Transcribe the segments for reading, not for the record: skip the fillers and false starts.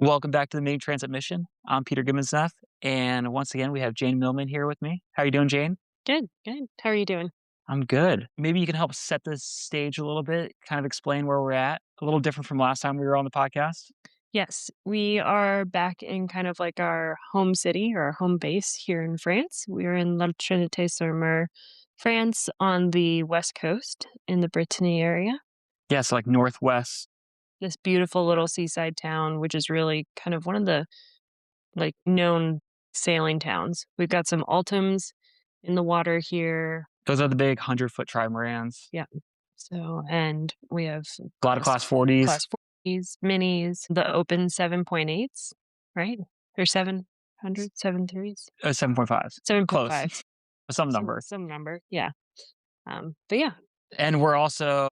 Welcome back to the main transit mission. I'm Peter Gibbons-Neff, and once again, we have Jane Millman here with me. How are you doing, Jane? Good, good. How are you doing? I'm good. Maybe you can help set the stage a little bit, kind of explain where we're at. A little different from last time we were on the podcast. Yes, we are back in kind of like our home city or our home base here in France. We are in La Trinité-sur-Mer, France, on the west coast in the Brittany area. Yeah, so like northwest. This beautiful little seaside town, which is really kind of one of the like known sailing towns. We've got some Ultims in the water here. Those are the big 100-foot trimarans. Yeah. So, and we have A lot of class 40s. class 40s, minis, the open 7.8s, right? Or 700, 7.3s, 7.5s. Close. 7.5s, Some number. some number. Yeah. But yeah. And we're also,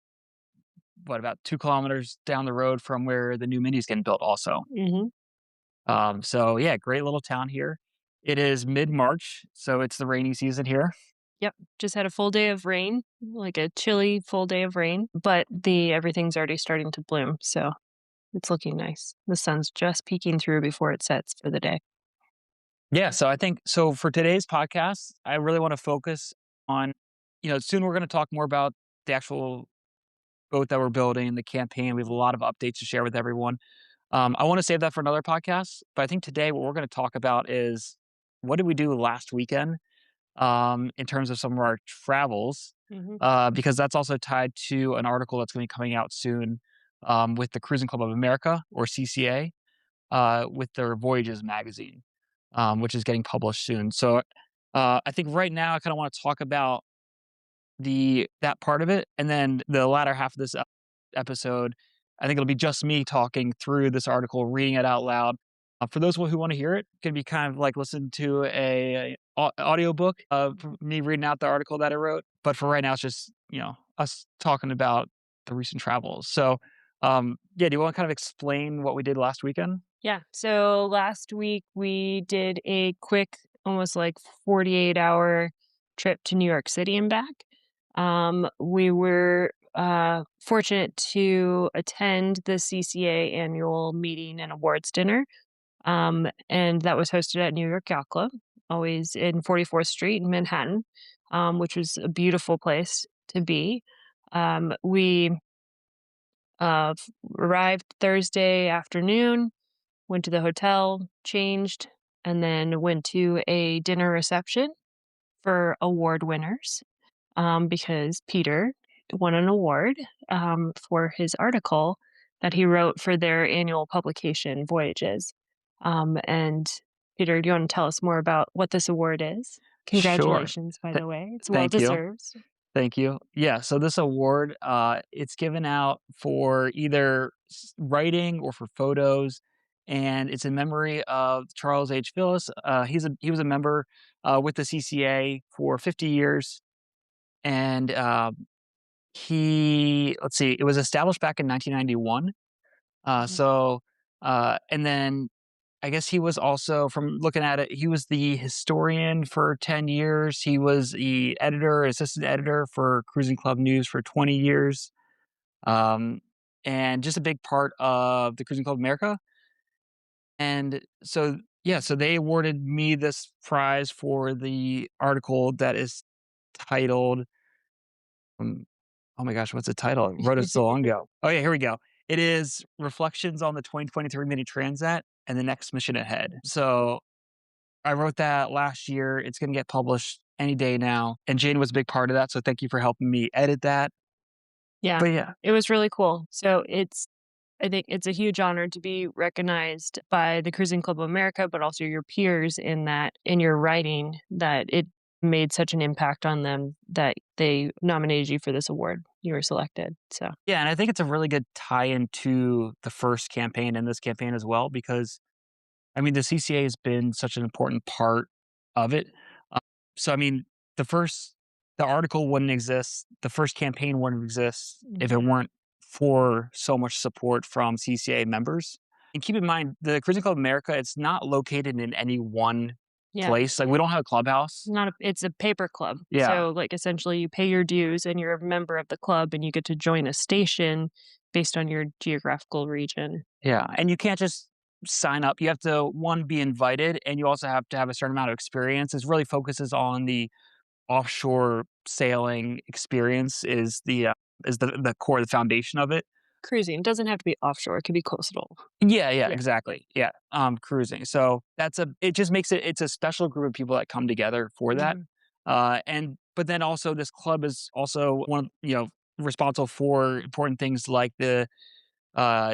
about 2 kilometers down the road from where the new mini's getting built also. Hmm. So yeah, great little town here. It is mid-March, so it's the rainy season here. Yep. Just had a full day of rain, like a chilly full day of rain, but the everything's already starting to bloom. So it's looking nice. The sun's just peeking through before it sets for the day. Yeah, so I think so for today's podcast, I really want to focus on, soon we're going to talk more about the actual boat that we're building, the campaign. We have a lot of updates to share with everyone. I want to save that for another podcast, but I think today what we're going to talk about is what did we do last weekend in terms of some of our travels, Hmm. because that's also tied to an article that's going to be coming out soon with the Cruising Club of America, or CCA, with their Voyages magazine, which is getting published soon. So I think right now I kind of want to talk about that part of it, and then the latter half of this episode, I think it'll be just me talking through this article, reading it out loud. For those who want to hear it, it can be kind of like listen to a audiobook of me reading out the article that I wrote. But for right now, it's just us talking about the recent travels. So yeah, do you want to kind of explain what we did last weekend? Yeah. So last week we did a quick, almost like 48-hour trip to New York City and back. We were fortunate to attend the CCA annual meeting and awards dinner. And that was hosted at New York Yacht Club, always in 44th Street in Manhattan, which was a beautiful place to be. We arrived Thursday afternoon, went to the hotel, changed, and then went to a dinner reception for award winners, because Peter won an award for his article that he wrote for their annual publication, Voyages. And Peter, do you want to tell us more about what this award is? Sure. Congratulations, by Th- the way. It's well Thank you. deserved. Thank you. Yeah, so this award, it's given out for either writing or for photos, and it's in memory of Charles H. Phillis. He was a member with the CCA for 50 years, and let's see, it was established back in 1991. Mhm. And then I guess he was also, from looking at it, he was the historian for 10 years. He was the assistant editor for Cruising Club News for 20 years. Um, and just a big part of the Cruising Club America. And so, yeah, so they awarded me this prize for the article that is titled, um, oh my gosh, what's the title? I wrote it so long ago. Oh, yeah, here we go. It is Reflections on the 2023 Mini Transat and the Next Mission Ahead. So I wrote that last year. It's going to get published any day now. And Jane was a big part of that. So thank you for helping me edit that. Yeah, But yeah, it was really cool. So I think it's a huge honor to be recognized by the Cruising Club of America, but also your peers in that, in your writing, that it made such an impact on them that they nominated you for this award. You were selected. So, yeah. And I think it's a really good tie into the first campaign and this campaign as well, because I mean, the CCA has been such an important part of it. Uh, so, I mean, the first, the article wouldn't exist, the first campaign wouldn't exist if it mhm. weren't for so much support from CCA members. And keep in mind, the Cruising Club America, it's not located in any one Yeah. place. Like, we don't have a clubhouse. Not a, it's a paper club. Yeah. So, like, essentially, you pay your dues and you're a member of the club and you get to join a station based on your geographical region. Yeah. And you can't just sign up. You have to, one, be invited, and you also have to have a certain amount of experience. It really focuses on the offshore sailing experience is the core, the foundation of it. Cruising, it doesn't have to be offshore, it could be coastal. Yeah, yeah, Yeah. exactly. Yeah, cruising. So it just makes it's a special group of people that come together for that. Mhm, And but then also this club is also one of, responsible for important things like the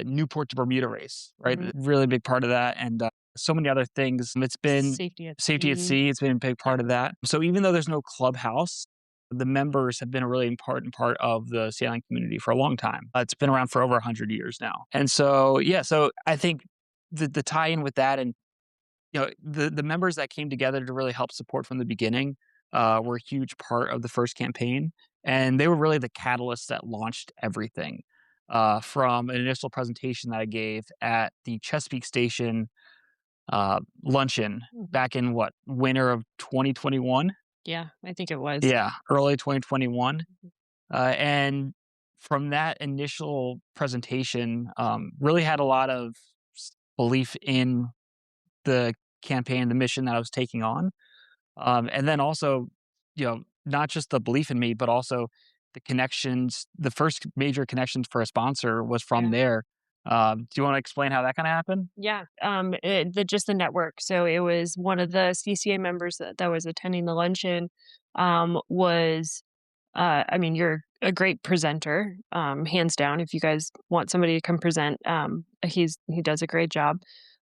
Newport to Bermuda race, right? mhm. Really big part of that, and so many other things. It's been Safety at safety at sea. sea. It's been a big Yeah. part of that. So even though there's no clubhouse, the members have been a really important part of the sailing community for a long time. It's been around for over 100 years now, and so yeah. So I think the tie in with that, and the members that came together to really help support from the beginning were a huge part of the first campaign, and they were really the catalyst that launched everything. From an initial presentation that I gave at the Chesapeake Station luncheon Mhm. back in what, winter of 2021? Yeah, I think it was. Yeah, early 2021. Mhm. And from that initial presentation, really had a lot of belief in the campaign, the mission that I was taking on. And then also, not just the belief in me, but also the connections. The first major connections for a sponsor was from Yeah. there. Do you want to explain how that kind of happened? Yeah, just the network. So it was one of the CCA members that was attending the luncheon, was I mean, you're a great presenter, hands down. If you guys want somebody to come present, he does a great job.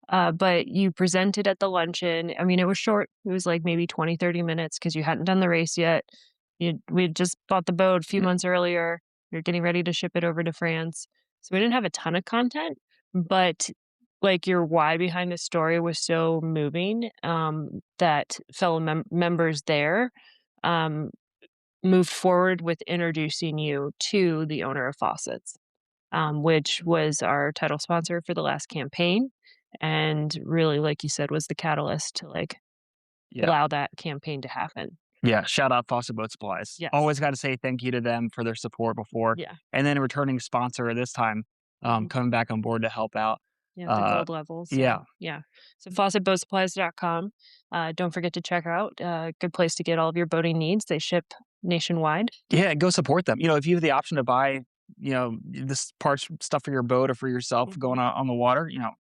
But you presented at the luncheon. I mean, it was short. It was like maybe 20, 30 minutes because you hadn't done the race yet. We had just bought the boat a few months earlier. You're getting ready to ship it over to France. So we didn't have a ton of content, but like your why behind the story was so moving, that fellow members there, um, moved forward with introducing you to the owner of Faucets, which was our title sponsor for the last campaign, and really, like you said, was the catalyst to, like, Yeah. allow that campaign to happen. Yeah, shout out Fawcett Boat Supplies. Yes. Always gotta say thank you to them for their support before, Yeah. and then a returning sponsor this time, Mhm. coming back on board to help out. Yeah, the Uh, gold level, yeah. so, yeah. So faucetboatsupplies.com. Don't forget to check out, good place to get all of your boating needs. They ship nationwide. Yeah, go support them. If you have the option to buy, this parts stuff for your boat or for yourself Mhm. going on the water,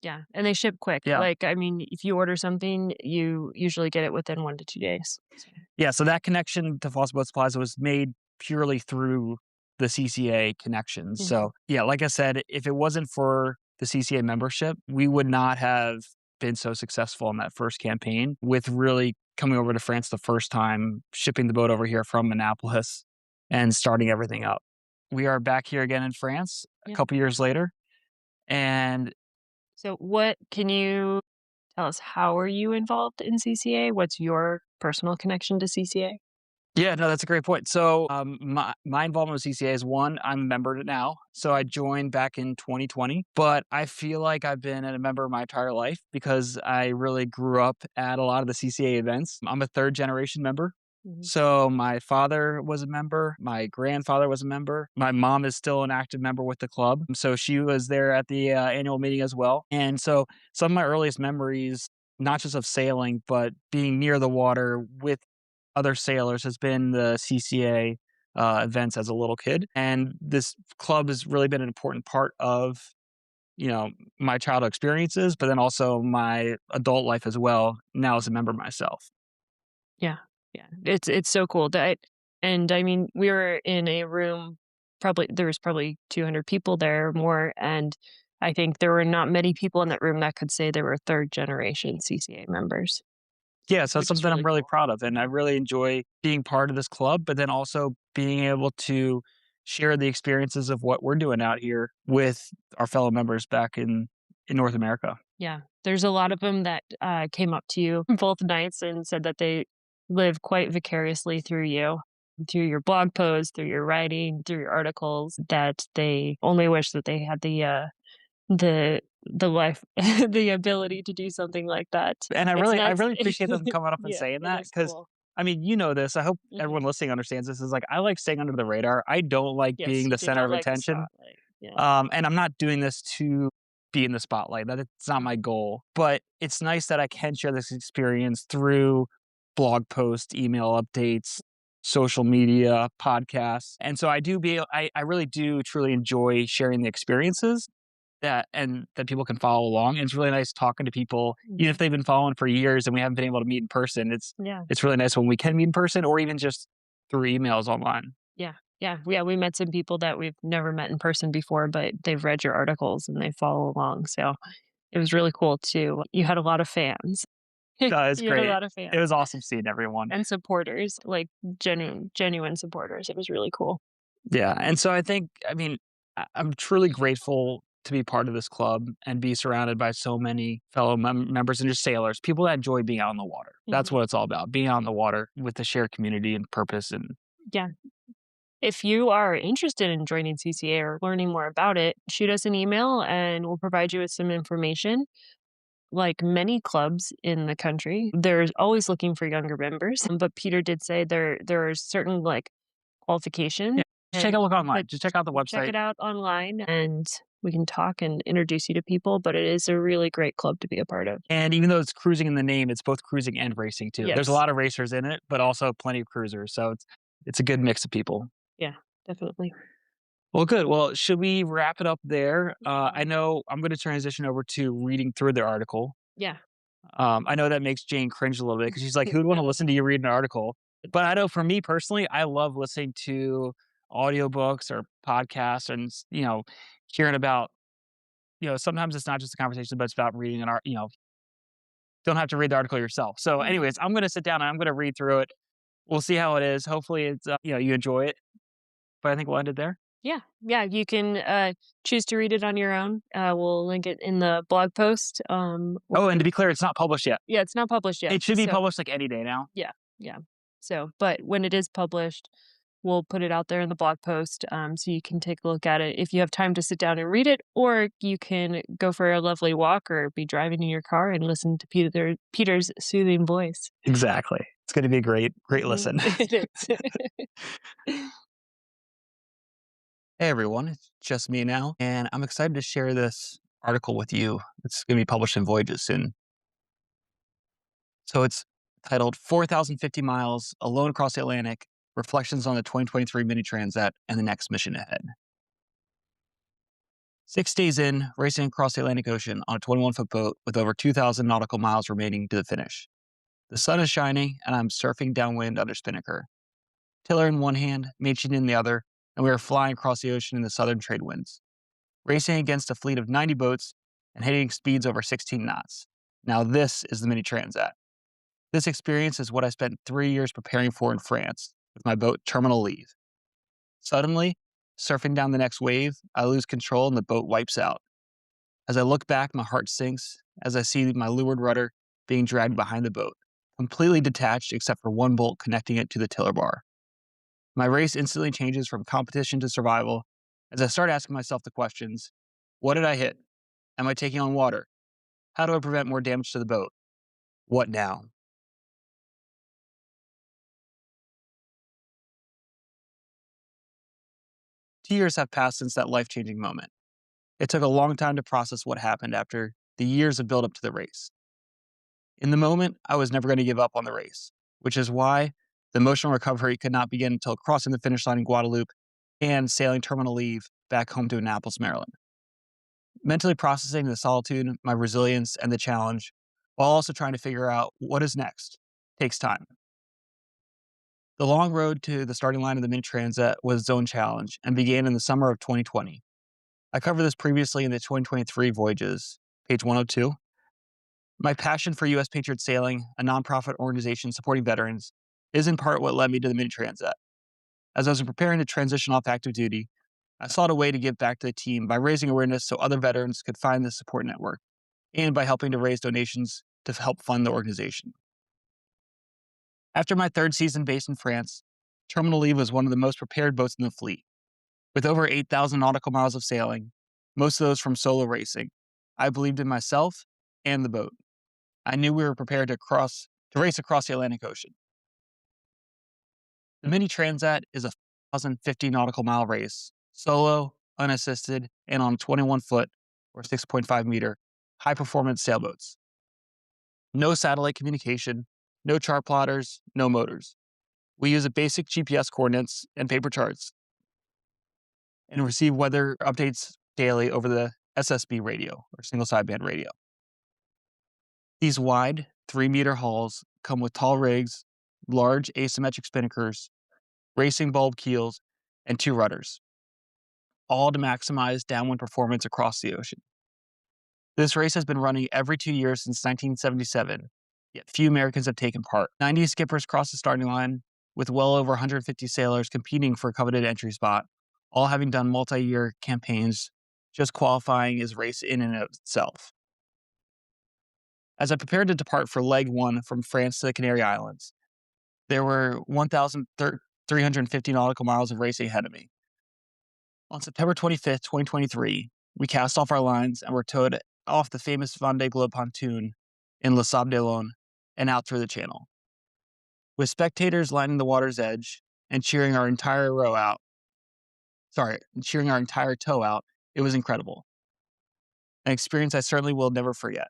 Yeah, and they ship quick. yeah. Like, I mean, if you order something, you usually get it within 1 to 2 days. So Yeah, so that connection to Fawcett Boat Supplies was made purely through the CCA connections. mhm. So, yeah, like I said, if it wasn't for the CCA membership, we would not have been so successful in that first campaign with really coming over to France the first time, shipping the boat over here from Annapolis and starting everything up. We are back here again in France a Yeah. couple years later. And So what can you tell us, how are you involved in CCA? What's your personal connection to CCA? yeah, no, that's a great point. So, my involvement with CCA is one, I'm a member now. So I joined back in 2020, but I feel like I've been a member my entire life because I really grew up at a lot of the CCA events. I'm a third generation member. Mhm. So my father was a member, my grandfather was a member, my mom is still an active member with the club. So she was there at the annual meeting as well. And so some of my earliest memories, not just of sailing, but being near the water with other sailors has been the CCA events as a little kid, and this club has really been an important part of you know my childhood experiences, but then also my adult life as well. Now as a member myself. Yeah. Yeah. It's so cool that, and I mean, we were in a room, probably there was probably 200 people there or more, and I think there were not many people in that room that could say they were third generation CCA members, Yeah, so it's which is something I'm really really cool. proud of, and I Mhm. really enjoy being part of this club, but then also being able to share the experiences of what we're doing out here with our fellow members back in North America. Yeah. There's a lot of them that, came up to you both nights and said that they live quite vicariously through your blog posts, through your writing, through your articles, that they only wish that they had the life the ability to do something like that. And I It's really I nuts. really appreciate them coming up and Yeah, saying it that is because cool. I mean, this. I hope Mhm. everyone listening understands this is like I like staying under the radar. I don't like Yes, being you the do center not of like the attention. spotlight. Yeah. And I'm not doing this to be in the spotlight. That's not my goal, but it's nice that I can share this experience through blog posts, email updates, social media, podcasts. And so I really do truly enjoy sharing the experiences that people can follow along. And it's really nice talking to people, even if Mhm. they've been following for years and we haven't been able to meet in person. Yeah. It's really nice when we can meet in person or even just through emails online. Yeah. Yeah. Yeah. We met some people that we've never met in person before, but they've read your articles and they follow along. So it was really cool too. You had a lot of fans. It's You had a great. lot of It fans was awesome seeing everyone. and supporters, like genuine supporters. It was really cool. Yeah, and so I mean, I'm truly grateful to be part of this club and be surrounded by so many fellow members and just sailors, people that enjoy being out on the water. That's Mhm. what it's all about, being out on the water with the shared community and purpose. And Yeah. If you are interested in joining CCA or learning more about it, shoot us an email and we'll provide you with some information. Like many clubs in the country, they're always looking for younger members. But Peter did say there are certain like qualifications yeah, just take and a look online. that Just check out the check website. it out online and we can talk and introduce you to people. But it is a really great club to be a part of. And even though it's cruising in the name, it's both cruising and racing too. There's a Yes. lot of racers in it, but also plenty of cruisers. So it's a good mix of people. Yeah, definitely. Well, good. Well, should we wrap it up there? I Yeah. know I'm going to transition over to reading through the article. Yeah. I know that makes Jane cringe a little bit because she's like, "Who'd want to No. listen to you read an article?" But I know for me personally, I love listening to audiobooks or podcasts and hearing about sometimes it's not just a conversation, but it's about reading an art. Don't have to read the article yourself. So, Mhm. anyways, I'm going to sit down and I'm going to read through it. We'll see how it is. Hopefully, it's you enjoy it. But I think we'll end it there. Yeah, yeah, you can, choose to read it on your own. We'll link it in the blog post, Oh, and to be clear, it's not published yet. yeah, it's not published yet, It should be so published like any day now. yeah, yeah. So, but when it is published, we'll put it out there in the blog post, so you can take a look at it if you have time to sit down and read it, or you can go for a lovely walk or be driving in your car and listen to Peter's soothing voice. Exactly. It's going to be a great Mhm. listen. It is. Hey everyone, it's just me now, and I'm excited to share this article with you. It's going to be published in Voyages soon. So it's titled 4,050 Miles Alone Across the Atlantic Reflections on the 2023 Mini Transat and the Next Mission Ahead. 6 days in, racing across the Atlantic Ocean on a 21-foot boat with over 2,000 nautical miles remaining to the finish. The sun is shining, and I'm surfing downwind under spinnaker. Tiller in one hand, Machin in the other, and we are flying across the ocean in the southern trade winds, racing against a fleet of 90 boats and hitting speeds over 16 knots. Now, this is the Mini Transat. This experience is what I spent 3 years preparing for in France with my boat Terminal Leave. Suddenly, surfing down the next wave, I lose control and the boat wipes out. As I look back, my heart sinks as I see my leeward rudder being dragged behind the boat, completely detached except for one bolt connecting it to the tiller bar. My race instantly changes from competition to survival as I start asking myself the questions: what did I hit? Am I taking on water? How do I prevent more damage to the boat? What now? 2 years have passed since that life changing moment. It took a long time to process what happened after the years of build up to the race. In the moment, I was never going to give up on the race, which is why the emotional recovery could not begin until crossing the finish line in Guadeloupe and sailing Terminal Leave back home to Annapolis, Maryland. Mentally processing the solitude, my resilience, and the challenge, while also trying to figure out what is next, takes time. The long road to the starting line of the Mid Transat was its own challenge and began in the summer of 2020. I covered this previously in the 2023 Voyages, page 102. My passion for U.S. Patriot Sailing, a nonprofit organization supporting veterans, is in part what led me to the Mid Transat. As I was preparing to transition off active duty, I sought a way to give back to the team by raising awareness so other veterans could find this support network, and by helping to raise donations to help fund the organization. After my third season based in France, Terminal Leave was one of the most prepared boats in the fleet. With over 8,000 nautical miles of sailing, most of those from solo racing, I believed in myself and the boat. I knew we were prepared to race across the Atlantic Ocean. The Mini Transat is a 1,050 nautical mile race, solo, unassisted, and on 21 foot, or 6.5-meter, high-performance sailboats. No satellite communication, no chart plotters, no motors. We use a basic GPS coordinates and paper charts and receive weather updates daily over the SSB radio, or single sideband radio. These wide, 3-meter hulls come with tall rigs, large asymmetric spinnakers, racing bulb keels, and 2 rudders, all to maximize downwind performance across the ocean. This race has been running every 2 years since 1977, yet few Americans have taken part. 90 skippers crossed the starting line, with well over 150 sailors competing for a coveted entry spot, all having done multi-year campaigns. Just qualifying is a race in and of itself. As I prepared to depart for leg 1 from France to the Canary Islands, there were 1,350 nautical miles of racing ahead of me. On September 25th, 2023, we cast off our lines and were towed off the famous Vendée Globe pontoon in Le Sable d'Olonne and out through the channel. With spectators lining the water's edge and cheering our entire toe out, it was incredible. An experience I certainly will never forget.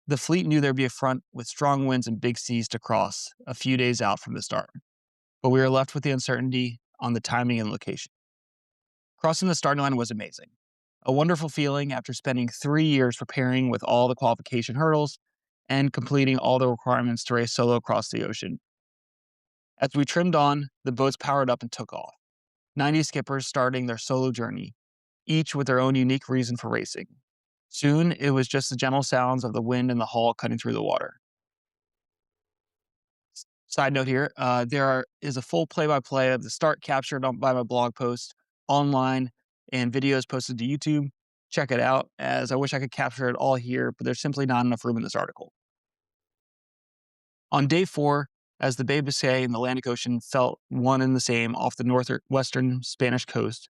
The fleet knew there'd be a front with strong winds and big seas to cross a few days out from the start, but we were left with the uncertainty on the timing and location. Crossing the starting line was amazing. A wonderful feeling after spending 3 years preparing with all the qualification hurdles and completing all the requirements to race solo across the ocean. As we trimmed on, the boats powered up and took off. 90 skippers starting their solo journey, each with their own unique reason for racing. Soon, it was just the gentle sounds of the wind and the hull cutting through the water. Side note here, there is a full play-by-play of the start captured by my blog post online and videos posted to YouTube. Check it out, as I wish I could capture it all here, but there's simply not enough room in this article. On day 4, as the Bay of Biscay and the Atlantic Ocean felt one and the same off the northwestern Spanish coast,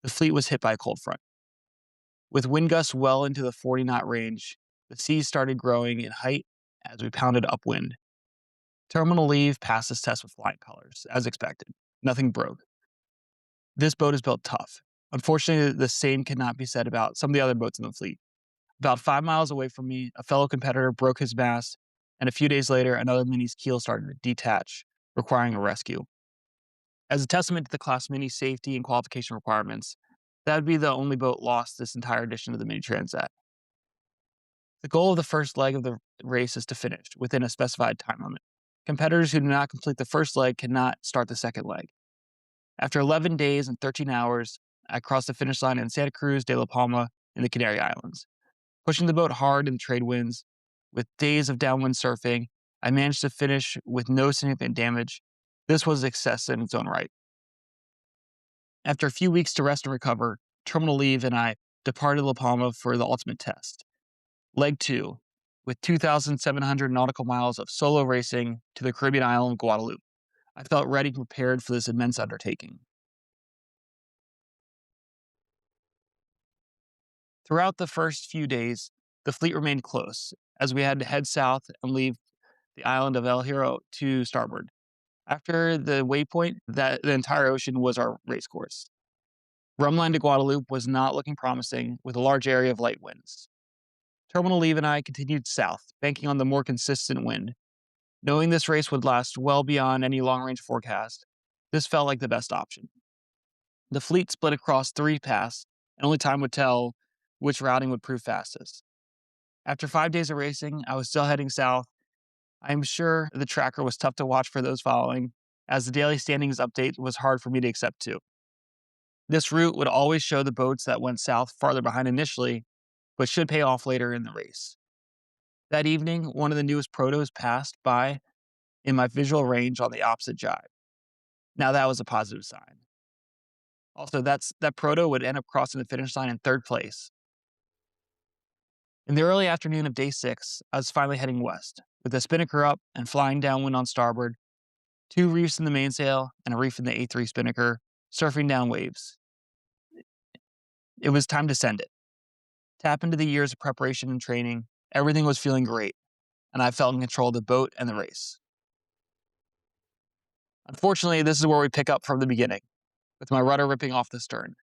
the fleet was hit by a cold front. With wind gusts well into the 40-knot range, the seas started growing in height as we pounded upwind. Terminal leave passed this test with flying colors, as expected. Nothing broke. This boat is built tough. Unfortunately, the same cannot be said about some of the other boats in the fleet. About 5 miles away from me, a fellow competitor broke his mast, and a few days later, another Mini's keel started to detach, requiring a rescue. As a testament to the class Mini safety and qualification requirements, that would be the only boat lost this entire edition of the Mini Transat. The goal of the first leg of the race is to finish within a specified time limit. Competitors who do not complete the first leg cannot start the second leg. After 11 days and 13 hours, I crossed the finish line in Santa Cruz de la Palma in the Canary Islands. Pushing the boat hard in the trade winds, with days of downwind surfing, I managed to finish with no significant damage. This was a success in its own right. After a few weeks to rest and recover, terminal leave and I departed La Palma for the ultimate test. Leg 2, with 2,700 nautical miles of solo racing to the Caribbean island of Guadeloupe. I felt ready and prepared for this immense undertaking. Throughout the first few days, the fleet remained close, as we had to head south and leave the island of El Hierro to starboard. After the waypoint, the entire ocean was our race course. Rumline to Guadeloupe was not looking promising, with a large area of light winds. Terminal leave and I continued south, banking on the more consistent wind. Knowing this race would last well beyond any long-range forecast, this felt like the best option. The fleet split across 3 paths, and only time would tell which routing would prove fastest. After 5 days of racing, I was still heading south. I am sure the tracker was tough to watch for those following, as the daily standings update was hard for me to accept too. This route would always show the boats that went south farther behind initially, but should pay off later in the race. That evening, one of the newest protos passed by in my visual range on the opposite jibe. Now that was a positive sign. Also, that proto would end up crossing the finish line in 3rd place. In the early afternoon of day 6, I was finally heading west, with the spinnaker up and flying downwind on starboard, 2 reefs in the mainsail and a reef in the A3 spinnaker, surfing down waves. It was time to send it. Tap into the years of preparation and training, everything was feeling great, and I felt in control of the boat and the race. Unfortunately, this is where we pick up from the beginning, with my rudder ripping off the stern.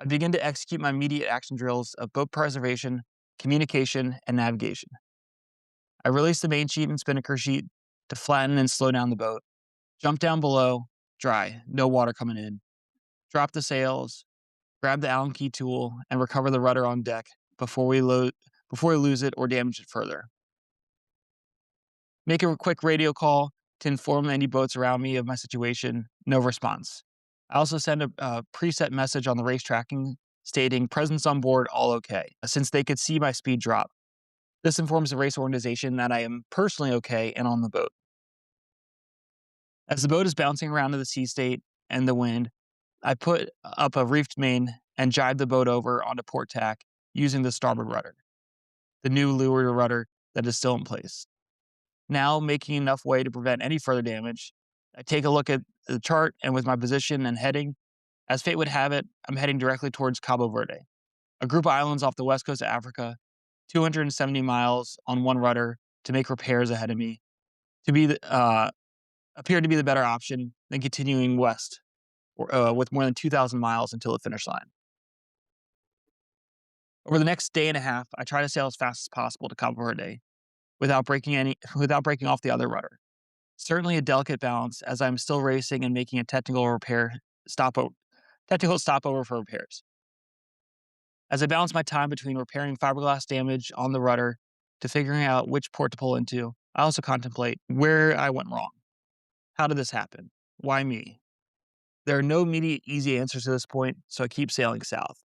I begin to execute my immediate action drills of boat preservation, communication, and navigation. I release the main sheet and spinnaker sheet to flatten and slow down the boat. Jump down below, dry, no water coming in. Drop the sails, grab the Allen key tool, and recover the rudder on deck before we lose it or damage it further. Make a quick radio call to inform any boats around me of my situation. No response. I also send a preset message on the race tracking stating presence on board, all okay, since they could see my speed drop. This informs the race organization that I am personally okay and on the boat. As the boat is bouncing around in the sea state and the wind, I put up a reefed main and jibe the boat over onto port tack using the starboard rudder, the new leeward rudder that is still in place. Now, making enough way to prevent any further damage, I take a look at the chart and with my position and heading, as fate would have it, I'm heading directly towards Cabo Verde, a group of islands off the west coast of Africa, 270 miles on one rudder to make repairs ahead of me, to be appeared to be the better option than continuing west with more than 2,000 miles until the finish line. Over the next day and a half, I try to sail as fast as possible to Cabo Verde without breaking off the other rudder. Certainly a delicate balance as I'm still racing and making a technical stopover for repairs. As I balance my time between repairing fiberglass damage on the rudder to figuring out which port to pull into, I also contemplate where I went wrong. How did this happen? Why me? There are no immediate easy answers to this point, so I keep sailing south.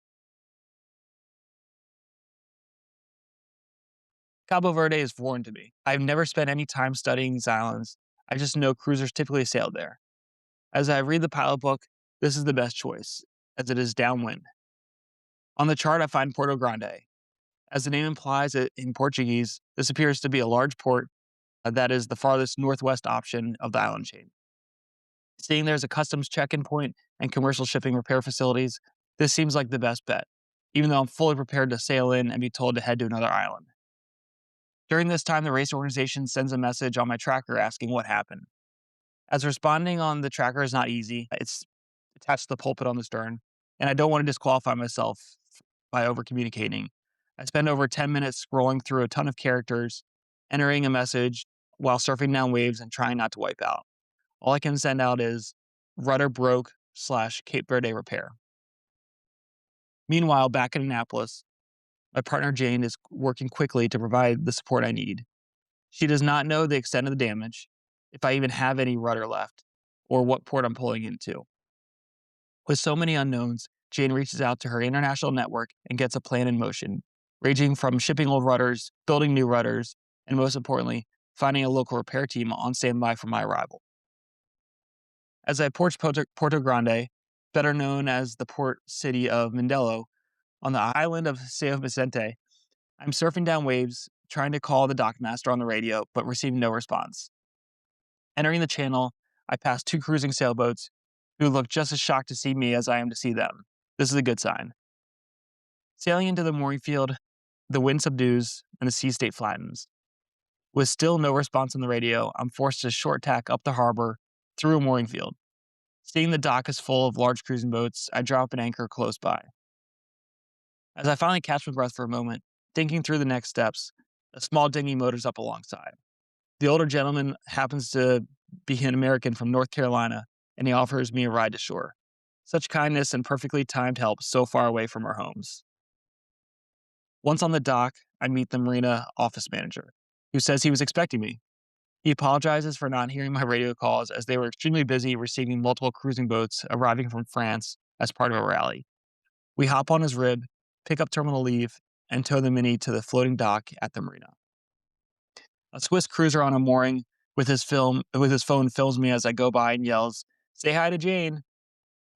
Cabo Verde is foreign to me. I've never spent any time studying these islands. I just know cruisers typically sail there. As I read the pilot book, this is the best choice, as it is downwind. On the chart, I find Porto Grande. As the name implies in Portuguese, this appears to be a large port that is the farthest northwest option of the island chain. Seeing there's a customs check-in point and commercial shipping repair facilities, this seems like the best bet, even though I'm fully prepared to sail in and be told to head to another island. During this time, the race organization sends a message on my tracker asking what happened. As responding on the tracker is not easy, it's attached to the pulpit on the stern, and I don't want to disqualify myself by over communicating. I spend over 10 minutes scrolling through a ton of characters, entering a message while surfing down waves and trying not to wipe out. All I can send out is rudder broke / Cape Verde repair. Meanwhile, back in Annapolis, my partner Jane is working quickly to provide the support I need. She does not know the extent of the damage, if I even have any rudder left, or what port I'm pulling into. With so many unknowns, Jane reaches out to her international network and gets a plan in motion, ranging from shipping old rudders, building new rudders, and most importantly, finding a local repair team on standby for my arrival. As I approach Porto Grande, better known as the port city of Mindelo, on the island of São Vicente, I'm surfing down waves, trying to call the dockmaster on the radio, but receiving no response. Entering the channel, I pass two cruising sailboats who look just as shocked to see me as I am to see them. This is a good sign. Sailing into the mooring field, the wind subdues and the sea state flattens. With still no response on the radio, I'm forced to short tack up the harbor through a mooring field. Seeing the dock is full of large cruising boats, I drop an anchor close by. As I finally catch my breath for a moment, thinking through the next steps, a small dinghy motors up alongside. The older gentleman happens to be an American from North Carolina, and he offers me a ride to shore. Such kindness and perfectly timed help so far away from our homes. Once on the dock, I meet the marina office manager, who says he was expecting me. He apologizes for not hearing my radio calls as they were extremely busy receiving multiple cruising boats arriving from France as part of a rally. We hop on his rib, pick up terminal leave, and tow the Mini to the floating dock at the marina. A Swiss cruiser on a mooring with his phone films me as I go by and yells, "Say hi to Jane."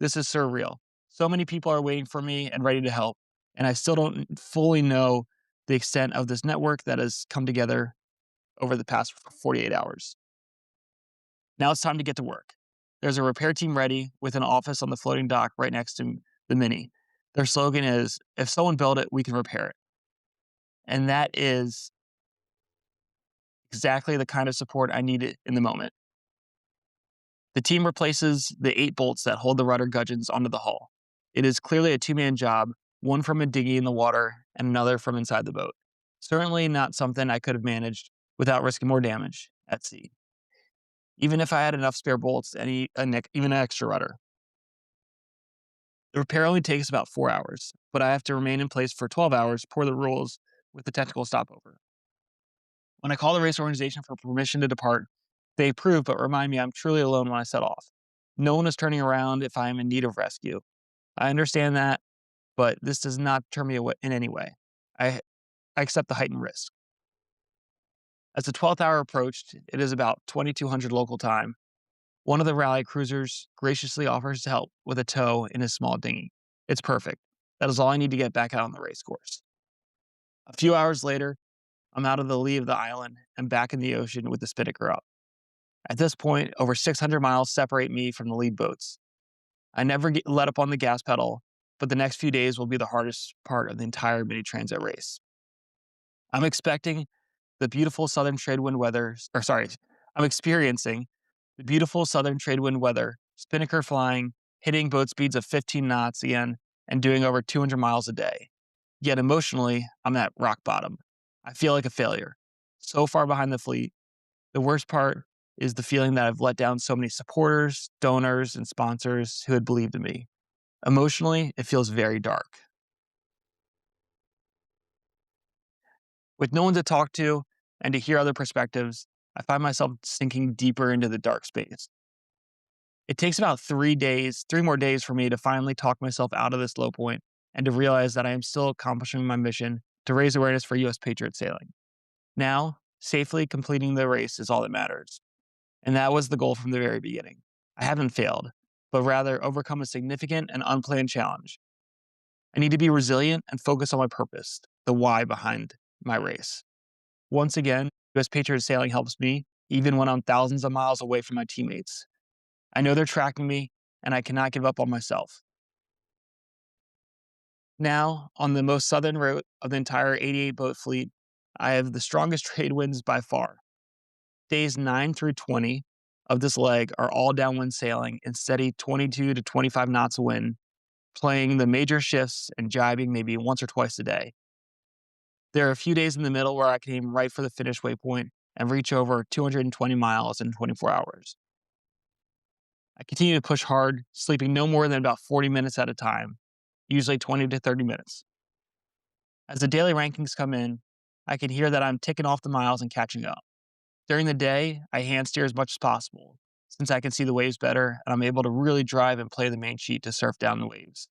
This is surreal. So many people are waiting for me and ready to help, and I still don't fully know the extent of this network that has come together over the past 48 hours. Now it's time to get to work. There's a repair team ready with an office on the floating dock right next to the Mini. Their slogan is, "If someone built it, we can repair it." And that is exactly the kind of support I needed in the moment. The team replaces the 8 bolts that hold the rudder gudgeons onto the hull. It is clearly a two-man job, one from a dinghy in the water and another from inside the boat. Certainly not something I could have managed without risking more damage at sea, even if I had enough spare bolts, even an extra rudder. The repair only takes about 4 hours, but I have to remain in place for 12 hours per the rules with the technical stopover. When I call the race organization for permission to depart, they approve but remind me I'm truly alone when I set off. No one is turning around if I am in need of rescue. I understand that, but this does not turn me away in any way. I, I accept the heightened risk. As the 12th hour approached, it is about 2200 local time. One of the rally cruisers graciously offers to help with a tow in his small dinghy. It's perfect. That is all I need to get back out on the race course. A few hours later, I'm out of the lee of the island and back in the ocean with the spinnaker up. At this point, over 600 miles separate me from the lead boats. I never let up on the gas pedal, but the next few days will be the hardest part of the entire mini Transat race. I'm expecting the beautiful southern trade wind weather, or sorry, I'm experiencing the beautiful southern trade wind weather, spinnaker flying, hitting boat speeds of 15 knots again, and doing over 200 miles a day. Yet emotionally, I'm at rock bottom. I feel like a failure, so far behind the fleet. The worst part is the feeling that I've let down so many supporters, donors, and sponsors who had believed in me. Emotionally, it feels very dark. With no one to talk to and to hear other perspectives, I find myself sinking deeper into the dark space. It takes about 3 more days for me to finally talk myself out of this low point and to realize that I am still accomplishing my mission to raise awareness for U.S. Patriot sailing. Now, safely completing the race is all that matters. And that was the goal from the very beginning. I haven't failed, but rather overcome a significant and unplanned challenge. I need to be resilient and focus on my purpose, the why behind my race. Once again, U.S. Patriot Sailing helps me, even when I'm thousands of miles away from my teammates. I know they're tracking me, and I cannot give up on myself. Now, on the most southern route of the entire 88 boat fleet, I have the strongest trade winds by far. Days 9 through 20 of this leg are all downwind sailing in steady 22 to 25 knots of wind, playing the major shifts and jibing maybe once or twice a day. There are a few days in the middle where I can aim right for the finish waypoint and reach over 220 miles in 24 hours. I continue to push hard, sleeping no more than about 40 minutes at a time, usually 20 to 30 minutes. As the daily rankings come in, I can hear that I'm ticking off the miles and catching up. During the day, I hand steer as much as possible, since I can see the waves better and I'm able to really drive and play the main sheet to surf down the waves.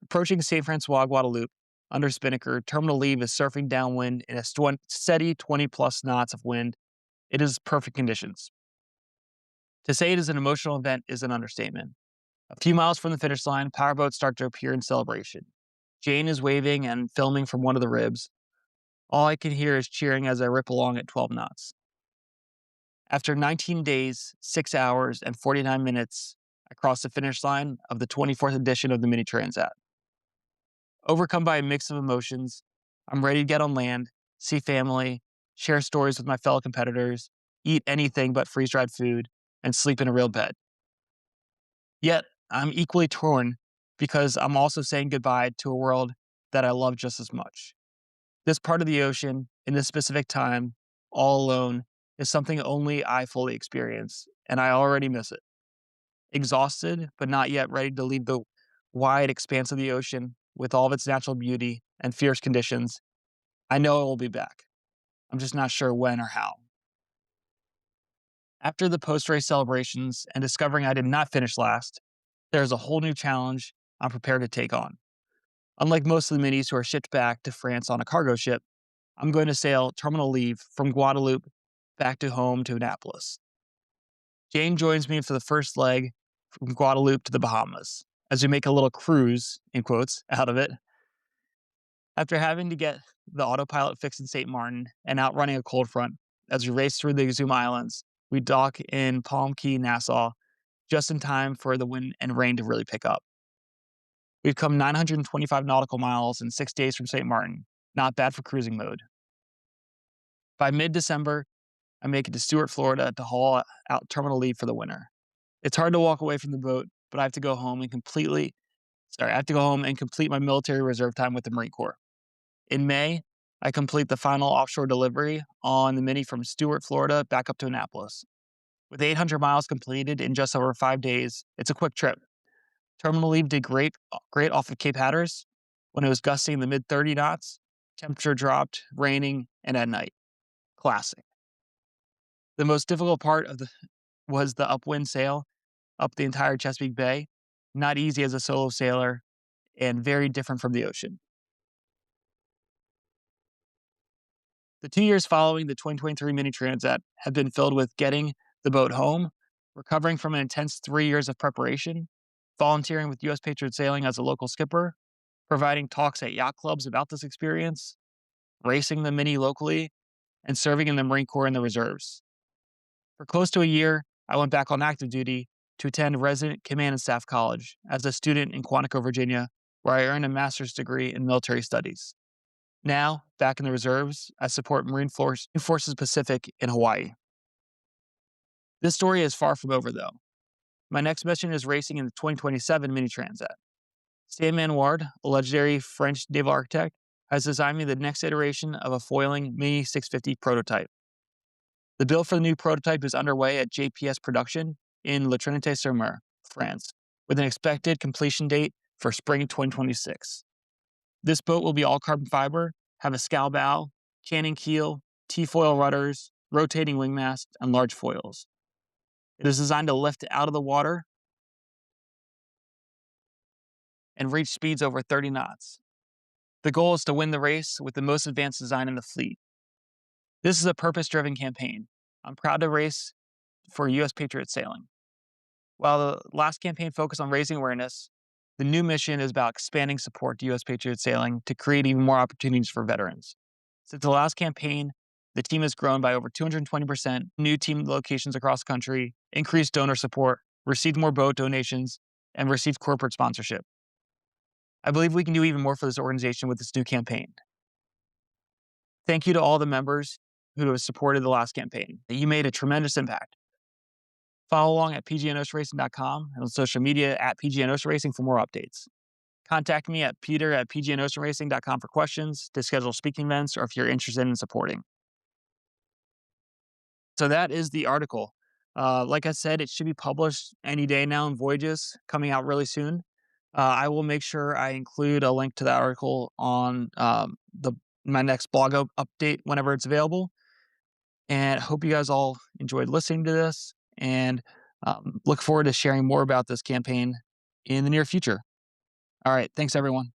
Approaching St. Francois Guadeloupe, under spinnaker, terminal leave is surfing downwind in a steady 20 plus knots of wind. It is perfect conditions. To say it is an emotional event is an understatement. A few miles from the finish line, powerboats start to appear in celebration. Jane is waving and filming from one of the ribs. All I can hear is cheering as I rip along at 12 knots. After 19 days, 6 hours, and 49 minutes, I cross the finish line of the 24th edition of the Mini Transat. Overcome by a mix of emotions, I'm ready to get on land, see family, share stories with my fellow competitors, eat anything but freeze-dried food, and sleep in a real bed. Yet, I'm equally torn because I'm also saying goodbye to a world that I love just as much. This part of the ocean, in this specific time, all alone, is something only I fully experience, and I already miss it. Exhausted, but not yet ready to leave the wide expanse of the ocean with all of its natural beauty and fierce conditions, I know I will be back. I'm just not sure when or how. After the post-race celebrations and discovering I did not finish last, there is a whole new challenge I'm prepared to take on. Unlike most of the minis who are shipped back to France on a cargo ship, I'm going to sail terminal leave from Guadeloupe back to home to Annapolis. Jane joins me for the first leg from Guadeloupe to the Bahamas as we make a little cruise, in quotes, out of it. After having to get the autopilot fixed in St. Martin and outrunning a cold front, as we race through the Exuma Islands, we dock in Palm Key, Nassau, just in time for the wind and rain to really pick up. We've come 925 nautical miles in 6 days from St. Martin, not bad for cruising mode. By mid-December, I make it to Stuart, Florida to haul out terminal leave for the winter. It's hard to walk away from the boat, but I have to go home and complete my military reserve time with the Marine Corps. In May, I complete the final offshore delivery on the Mini from Stuart, Florida, back up to Annapolis. With 800 miles completed in just over 5 days, it's a quick trip. Terminal leave did great off of Cape Hatteras when it was gusting in the mid 30 knots. Temperature dropped, raining, and at night. Classic. The most difficult part was the upwind sail up the entire Chesapeake Bay. Not easy as a solo sailor and very different from the ocean. The 2 years following the 2023 Mini Transat have been filled with getting the boat home, recovering from an intense 3 years of preparation, volunteering with U.S. Patriot Sailing as a local skipper, providing talks at yacht clubs about this experience, racing the Mini locally, and serving in the Marine Corps in the reserves. For close to a year, I went back on active duty to attend Resident Command and Staff College as a student in Quantico, Virginia, where I earned a master's degree in military studies. Now, back in the reserves, I support Marine Forces Pacific in Hawaii. This story is far from over, though. My next mission is racing in the 2027 Mini Transat. Stan Manouard, a legendary French naval architect, has designed me the next iteration of a foiling Mini 650 prototype. The build for the new prototype is underway at JPS Production in La Trinité-sur-Mer, France, with an expected completion date for spring 2026. This boat will be all carbon fiber, have a scow bow, canting keel, T-foil rudders, rotating wing mast, and large foils. It is designed to lift out of the water and reach speeds over 30 knots. The goal is to win the race with the most advanced design in the fleet. This is a purpose-driven campaign. I'm proud to race for U.S. Patriot Sailing. While the last campaign focused on raising awareness, the new mission is about expanding support to U.S. Patriot Sailing to create even more opportunities for veterans. Since the last campaign, the team has grown by over 220%, new team locations across the country, increased donor support, received more boat donations, and received corporate sponsorship. I believe we can do even more for this organization with this new campaign. Thank you to all the members who have supported the last campaign. You made a tremendous impact. Follow along at pgnoceanracing.com and on social media at pgnoceanracing for more updates. Contact me at peter@pgnoceanracing.com for questions, to schedule speaking events, or if you're interested in supporting. So that is the article. Like I said, it should be published any day now in Voyages, coming out really soon. I will make sure I include a link to that article on my next blog update whenever it's available. And I hope you guys all enjoyed listening to this, and look forward to sharing more about this campaign in the near future. All right. Thanks, everyone.